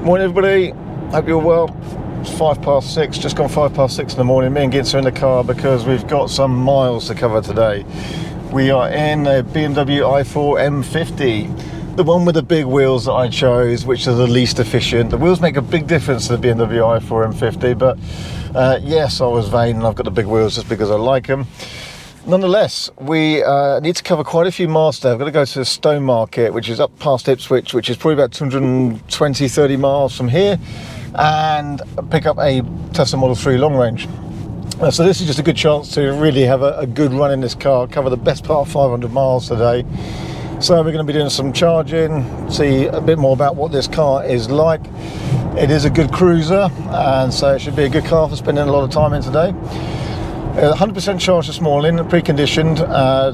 Morning everybody, hope you're well. It's 6:05, just gone 6:05 in the morning. Me and Gintz are in the car because we've got some miles to cover today. We are in a BMW i4 M50, the one with the big wheels that I chose, which are the least efficient. The wheels make a big difference to the BMW i4 M50, but yes, I was vain and I've got the big wheels just because I like them. Nonetheless, we need to cover quite a few miles today. I've got to go to the Stone Market, which is up past Ipswich, which is probably about 220-30 miles from here, and pick up a Tesla Model 3 long range. So this is just a good chance to really have a good run in this car, cover the best part of 500 miles today. So we're going to be doing some charging, see a bit more about what this car is like. It is a good cruiser, and so it should be a good car for spending a lot of time in today. 100% charged this morning, pre-conditioned,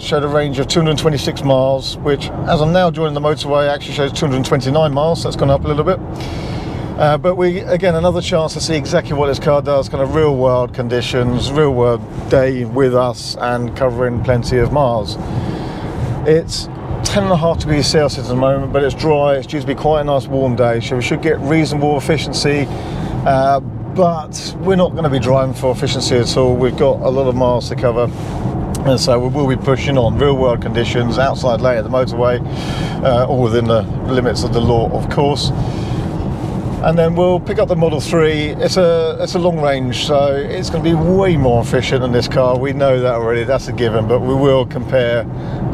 showed a range of 226 miles, which as I'm now joining the motorway actually shows 229 miles, so that's gone up a little bit. But again, another chance to see exactly what this car does, kind of real world conditions, real world day with us and covering plenty of miles. It's 10.5 degrees Celsius at the moment, but it's dry. It's due to be quite a nice warm day, so we should get reasonable efficiency. But we're not going to be driving for efficiency at all. We've got a lot of miles to cover, and so we will be pushing on real world conditions, outside lane at the motorway, all within the limits of the law, of course. And then we'll pick up the Model 3. It's a long range, so it's going to be way more efficient than this car. We know that already, that's a given, but we will compare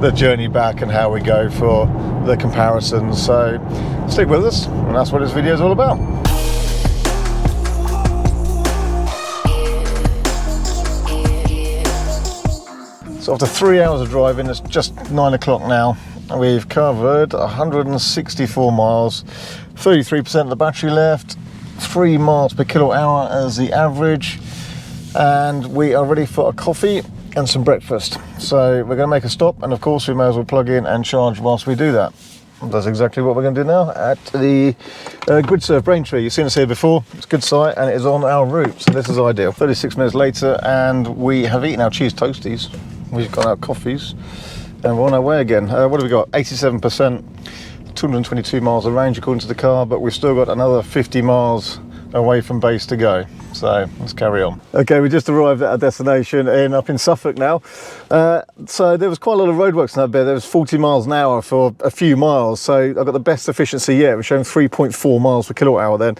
the journey back and how we go for the comparisons. So stick with us, and that's what this video is all about. So after 3 hours of driving, it's just 9 o'clock now. We've covered 164 miles, 33% of the battery left, 3 miles per kilowatt hour as the average, and we are ready for a coffee and some breakfast. So we're going to make a stop, and of course we may as well plug in and charge whilst we do that. That's exactly what we're going to do now at the GridServe Braintree. You've seen us here before. It's a good site and it is on our route, so this is ideal. 36 minutes later and we have eaten our cheese toasties. We've got our coffees and we're on our way again. What have we got? 87%, 222 miles of range according to the car, but we've still got another 50 miles away from base to go. So let's carry on. Okay, we just arrived at our destination up in Suffolk now. So there was quite a lot of roadworks in that bit. There was 40 miles an hour for a few miles. So I've got the best efficiency yet. We're showing 3.4 miles per kilowatt hour then.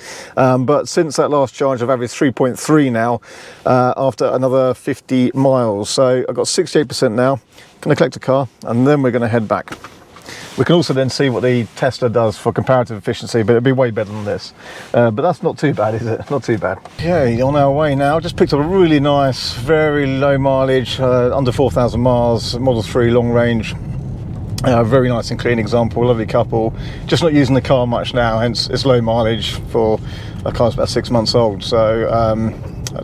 But since that last charge, I've averaged 3.3 now after another 50 miles. So I've got 68% now. Going to collect a car and then we're going to head back. We can also then see what the Tesla does for comparative efficiency, but it'll be way better than this. But that's not too bad, is it? Not too bad. Okay, on our way now. Just picked up a really nice, very low mileage, under 4,000 miles, Model 3 long range. Very nice and clean example, lovely couple. Just not using the car much now, hence it's low mileage for a car that's about 6 months old. So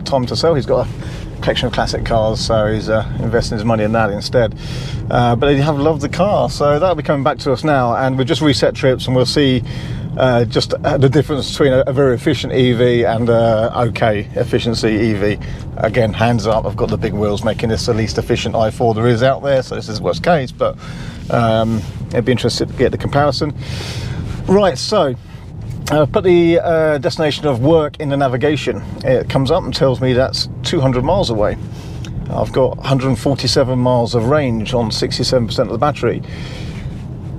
time to sell. He's got a collection of classic cars, so he's investing his money in that instead. But they have loved the car, so that'll be coming back to us now, and we've just reset trips and we'll see just the difference between a very efficient EV and okay efficiency EV. Again, hands up, I've got the big wheels making this the least efficient i4 there is out there, so this is worst case, but it'd be interesting to get the comparison. Right, so put the destination of work in the navigation. It comes up and tells me that's 200 miles away. I've got 147 miles of range on 67% of the battery.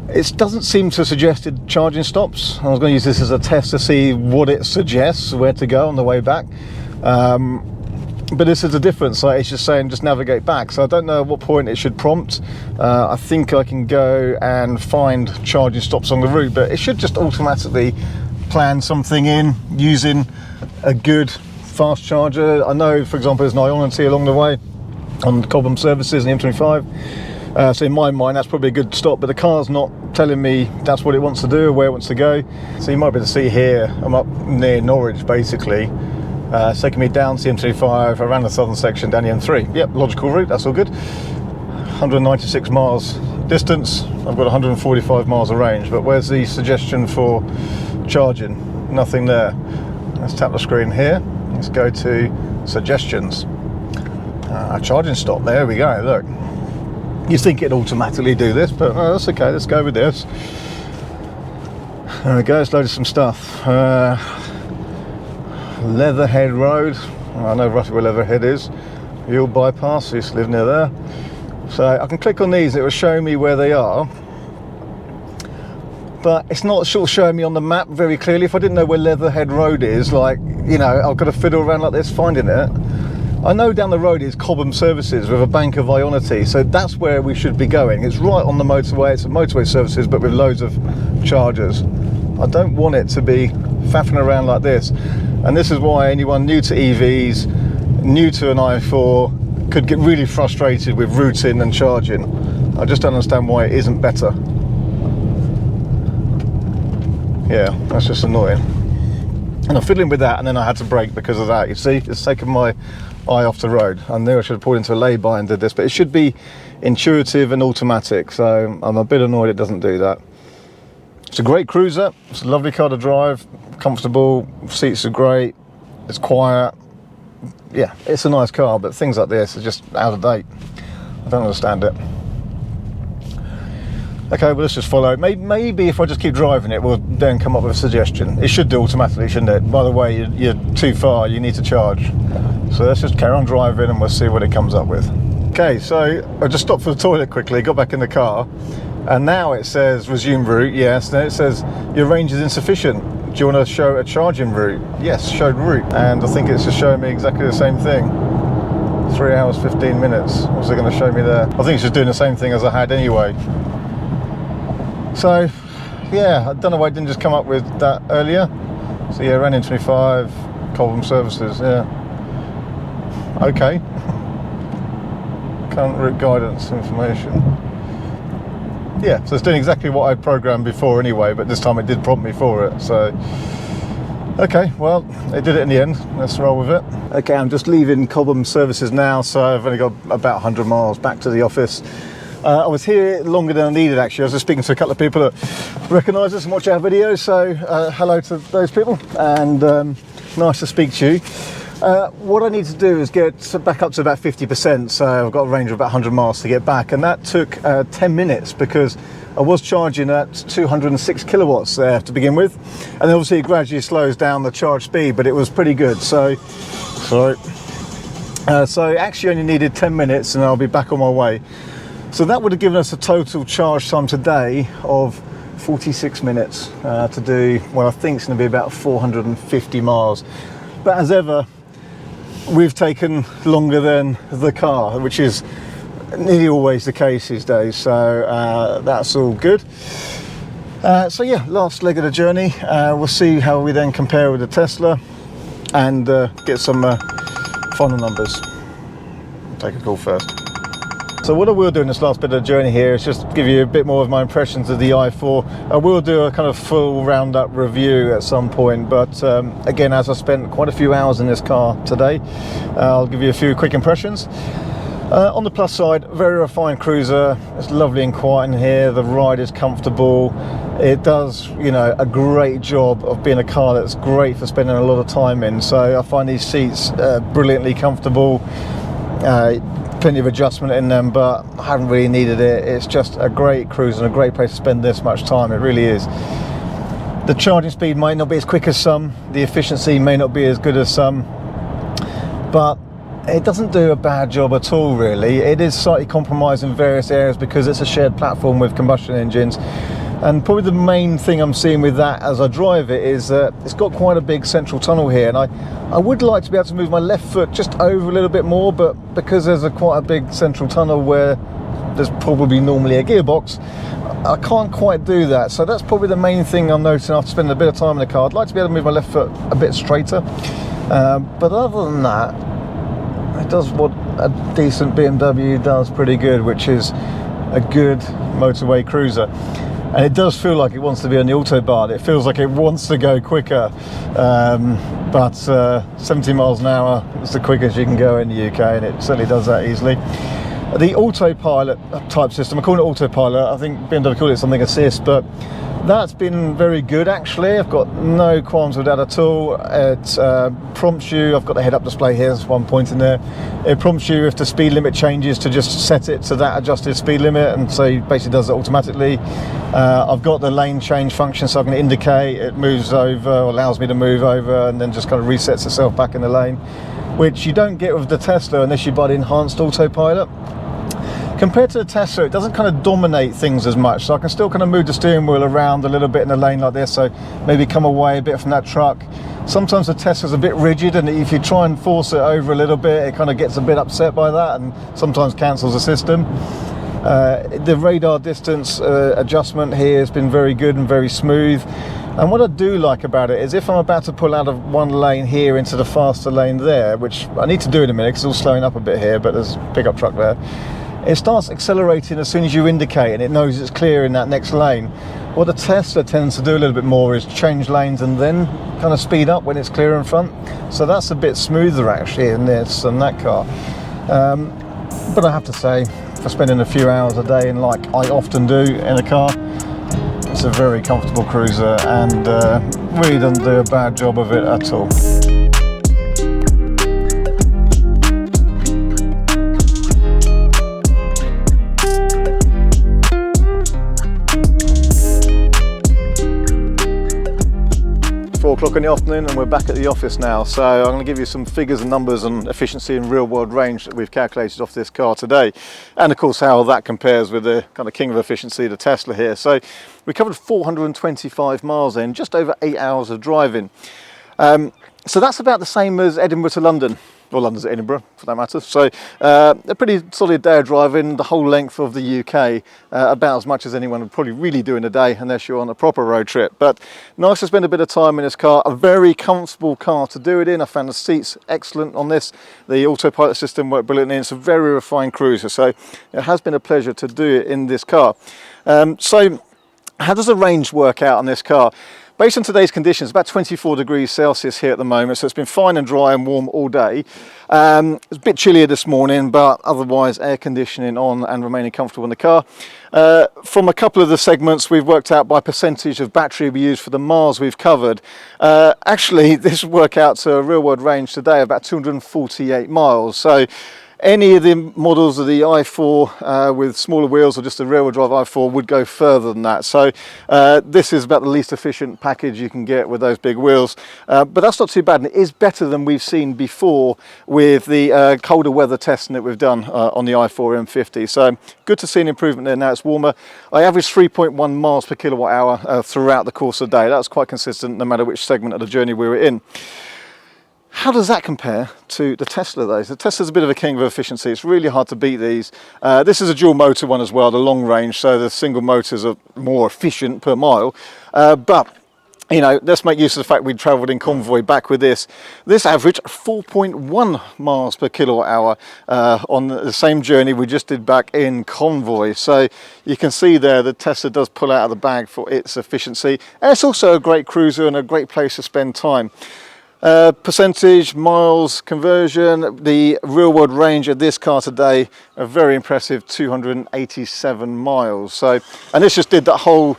It doesn't seem to suggest charging stops. I was going to use this as a test to see what it suggests, where to go on the way back. But this is the difference. It's just saying just navigate back. So I don't know at what point it should prompt. I think I can go and find charging stops on the route, but it should just automatically plan something in using a good fast charger. I know, for example, there's an Ionity along the way on the Cobham services in the M25. So in my mind, that's probably a good stop, but the car's not telling me that's what it wants to do or where it wants to go. So you might be able to see here, I'm up near Norwich basically. It's taking me down the M25, around the southern section, down the M3. Yep, logical route, that's all good. 196 miles distance, I've got 145 miles of range, but where's the suggestion for charging? Nothing there. Let's tap the screen here. Let's go to suggestions. A charging stop, there we go, look. You think it'd automatically do this, but no, that's okay, let's go with this. There we go, it's loaded some stuff. Leatherhead Road. I know roughly where Leatherhead is. You'll bypass, I used to live near there. So I can click on these, it will show me where they are. But it's not sort of showing me on the map very clearly. If I didn't know where Leatherhead Road is, like, you know, I've got to fiddle around like this finding it. I know down the road is Cobham Services with a bank of Ionity, so that's where we should be going. It's right on the motorway, it's a motorway services, but with loads of chargers. I don't want it to be faffing around like this. And this is why anyone new to EVs, new to an i4, could get really frustrated with routing and charging. I just don't understand why it isn't better. Yeah, that's just annoying. And I'm fiddling with that, and then I had to brake because of that. You see, it's taken my eye off the road. I knew I should have pulled into a lay-by and did this, but it should be intuitive and automatic, so I'm a bit annoyed it doesn't do that. It's a great cruiser, it's a lovely car to drive, comfortable, seats are great, it's quiet. Yeah, it's a nice car, but things like this are just out of date. I don't understand it. Okay, well, let's just follow. Maybe if I just keep driving it, we'll then come up with a suggestion. It should do automatically, shouldn't it? By the way, you're too far, you need to charge. So let's just carry on driving and we'll see what it comes up with. Okay, so I just stopped for the toilet quickly, got back in the car, and now it says resume route, yes. Then it says your range is insufficient. Do you want to show a charging route? Yes, showed route. And I think it's just showing me exactly the same thing. 3 hours, 15 minutes. What's it going to show me there? I think it's just doing the same thing as I had anyway. So, yeah, I don't know why it didn't just come up with that earlier. So yeah, ran in 25, Cobham Services, yeah. Okay. Current route guidance information. Yeah, so it's doing exactly what I programmed before anyway, but this time it did prompt me for it, so. Okay, well, it did it in the end. Let's roll with it. Okay, I'm just leaving Cobham Services now, so I've only got about 100 miles back to the office. I was here longer than I needed, actually. I was just speaking to a couple of people that recognise us and watch our videos, so hello to those people, and nice to speak to you. What I need to do is get back up to about 50%, so I've got a range of about 100 miles to get back, and that took 10 minutes because I was charging at 206 kilowatts there to begin with, and then obviously it gradually slows down the charge speed, but it was pretty good. So, sorry. So actually only needed 10 minutes and I'll be back on my way. So that would have given us a total charge time today of 46 minutes to do what I think is going to be about 450 miles. But as ever, we've taken longer than the car, which is nearly always the case these days. So that's all good. So yeah, last leg of the journey. We'll see how we then compare with the Tesla and get some final numbers. Take a call first. So what I will do in this last bit of the journey here is just give you a bit more of my impressions of the i4. I will do a kind of full roundup review at some point, but again, as I spent quite a few hours in this car today, I'll give you a few quick impressions. On the plus side, very refined cruiser. It's lovely and quiet in here. The ride is comfortable. It does, you know, a great job of being a car that's great for spending a lot of time in. So I find these seats brilliantly comfortable. Plenty of adjustment in them, but I haven't really needed it. It's just a great cruise and a great place to spend this much time. It really is. The charging speed might not be as quick as some, the efficiency may not be as good as some, but it doesn't do a bad job at all, really. It is slightly compromised in various areas because it's a shared platform with combustion engines. And probably the main thing I'm seeing with that as I drive it is that it's got quite a big central tunnel here, and I would like to be able to move my left foot just over a little bit more, but because there's quite a big central tunnel where there's probably normally a gearbox, I can't quite do that. So that's probably the main thing I'm noticing after spending a bit of time in the car. I'd like to be able to move my left foot a bit straighter, but other than that, it does what a decent BMW does pretty good, which is a good motorway cruiser. And it does feel like it wants to be on the autobahn. It feels like it wants to go quicker, but 70 miles an hour is the quickest you can go in the UK, and it certainly does that easily. The autopilot type system, I call it autopilot, I think BMW called it something assist, but That's been very good actually. I've got no qualms with that at all. It prompts you, I've got the head-up display here, there's one point in there. It prompts you if the speed limit changes to just set it to that adjusted speed limit, and so it basically does it automatically. I've got the lane change function, so I can indicate, it moves over, or allows me to move over, and then just kind of resets itself back in the lane, which you don't get with the Tesla unless you buy the enhanced autopilot. Compared to the Tesla, it doesn't kind of dominate things as much, so I can still kind of move the steering wheel around a little bit in a lane like this, so maybe come away a bit from that truck. Sometimes the Tesla's a bit rigid, and if you try and force it over a little bit, it kind of gets a bit upset by that and sometimes cancels the system. The radar distance adjustment here has been very good and very smooth. And what I do like about it is if I'm about to pull out of one lane here into the faster lane there, which I need to do in a minute because it's all slowing up a bit here, but there's a pickup truck there. It starts accelerating as soon as you indicate, and it knows it's clear in that next lane. What the Tesla tends to do a little bit more is change lanes and then kind of speed up when it's clear in front. So that's a bit smoother actually in this than that car. But I have to say, for spending a few hours a day, and like I often do in a car, it's a very comfortable cruiser, and really doesn't do a bad job of it at all. O'clock in the afternoon, and we're back at the office now, so I'm going to give you some figures and numbers on efficiency and real world range that we've calculated off this car today, and of course how that compares with the kind of king of efficiency, the Tesla here. So we covered 425 miles in just over 8 hours of driving, so that's about the same as Edinburgh to London, or London to Edinburgh for that matter. So a pretty solid day of driving, the whole length of the UK, about as much as anyone would probably really do in a day unless you're on a proper road trip. But nice to spend a bit of time in this car, a very comfortable car to do it in. I found the seats excellent on this, the autopilot system worked brilliantly, it's a very refined cruiser, so it has been a pleasure to do it in this car. So how does the range work out on this car? Based on today's conditions, about 24 degrees Celsius here at the moment, so it's been fine and dry and warm all day. It's a bit chillier this morning, but otherwise air conditioning on and remaining comfortable in the car. From a couple of the segments, we've worked out by percentage of battery we use for the miles we've covered. Actually, this will work out to a real world range today of about 248 miles. So any of the models of the i4 with smaller wheels, or just the rear-wheel drive i4, would go further than that. So this is about the least efficient package you can get with those big wheels, but that's not too bad, and it is better than we've seen before with the colder weather testing that we've done on the i4 M50. So good to see an improvement there. Now it's warmer. I averaged 3.1 miles per kilowatt hour throughout the course of the day. That was quite consistent no matter which segment of the journey we were in. How does that compare to the Tesla though? The Tesla's a bit of a king of efficiency. It's really hard to beat these. This is a dual motor one as well, the long range, so the single motors are more efficient per mile. But you know, let's make use of the fact we travelled in convoy back with this. This averaged 4.1 miles per kilowatt hour on the same journey we just did back in convoy. So you can see there the Tesla does pull out of the bag for its efficiency. And it's also a great cruiser and a great place to spend time. Percentage, miles, conversion, the real world range of this car today, a very impressive 287 miles. So, and this just did that whole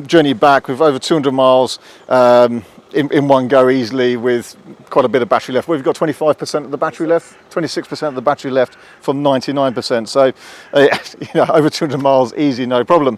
journey back with over 200 miles in one go easily, with quite a bit of battery left. We've got 25% of the battery left, 26% of the battery left from 99%. So, you know, over 200 miles easy, no problem.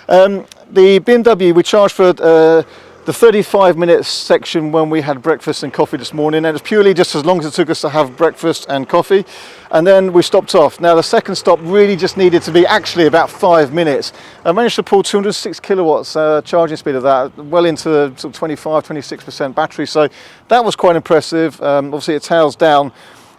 The BMW we charged for the 35-minute section when we had breakfast and coffee this morning, and it's purely just as long as it took us to have breakfast and coffee, and then we stopped off. Now the second stop really just needed to be actually about 5 minutes. I managed to pull 206 kilowatts charging speed of that, well into sort of 25-26% battery, so that was quite impressive. Obviously it tails down.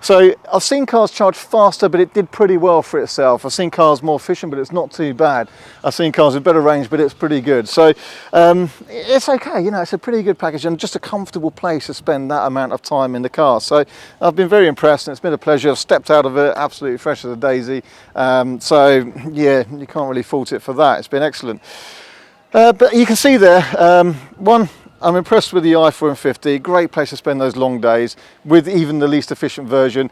So I've seen cars charge faster, but it did pretty well for itself. I've seen cars more efficient, but it's not too bad. I've seen cars with better range, but it's pretty good. So it's okay, you know, it's a pretty good package and just a comfortable place to spend that amount of time in the car. So I've been very impressed, and it's been a pleasure. I've stepped out of it absolutely fresh as a daisy. So yeah, you can't really fault it for that. It's been excellent. But you can see there, I'm impressed with the i4 M50, great place to spend those long days with even the least efficient version.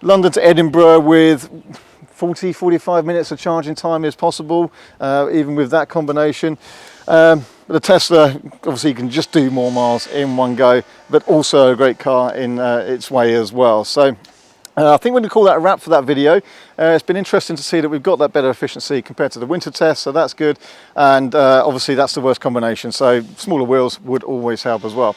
London to Edinburgh with 40-45 minutes of charging time is possible, even with that combination. The Tesla, obviously you can just do more miles in one go, but also a great car in its way as well. So I think we're going to call that a wrap for that video. It's been interesting to see that we've got that better efficiency compared to the winter test, so that's good. And obviously that's the worst combination, so smaller wheels would always help as well.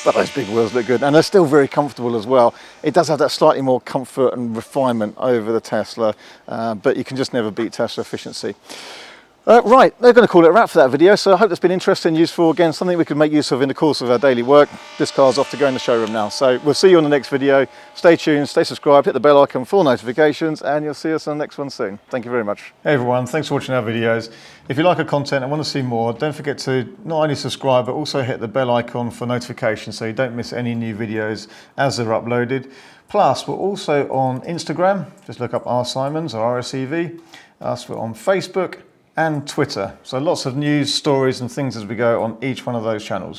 But those big wheels look good, and they're still very comfortable as well. It does have that slightly more comfort and refinement over the Tesla, but you can just never beat Tesla efficiency. Right, they're going to call it a wrap for that video, so I hope that's been interesting and useful. Again, something we could make use of in the course of our daily work. This car's off to go in the showroom now, so we'll see you on the next video. Stay tuned, stay subscribed, hit the bell icon for notifications, and you'll see us on the next one soon. Thank you very much. Hey everyone, thanks for watching our videos. If you like our content and want to see more, don't forget to not only subscribe, but also hit the bell icon for notifications so you don't miss any new videos as they're uploaded. Plus, we're also on Instagram. Just look up R Simons or RSEV. We're on Facebook and Twitter. So lots of news, stories and things as we go on each one of those channels.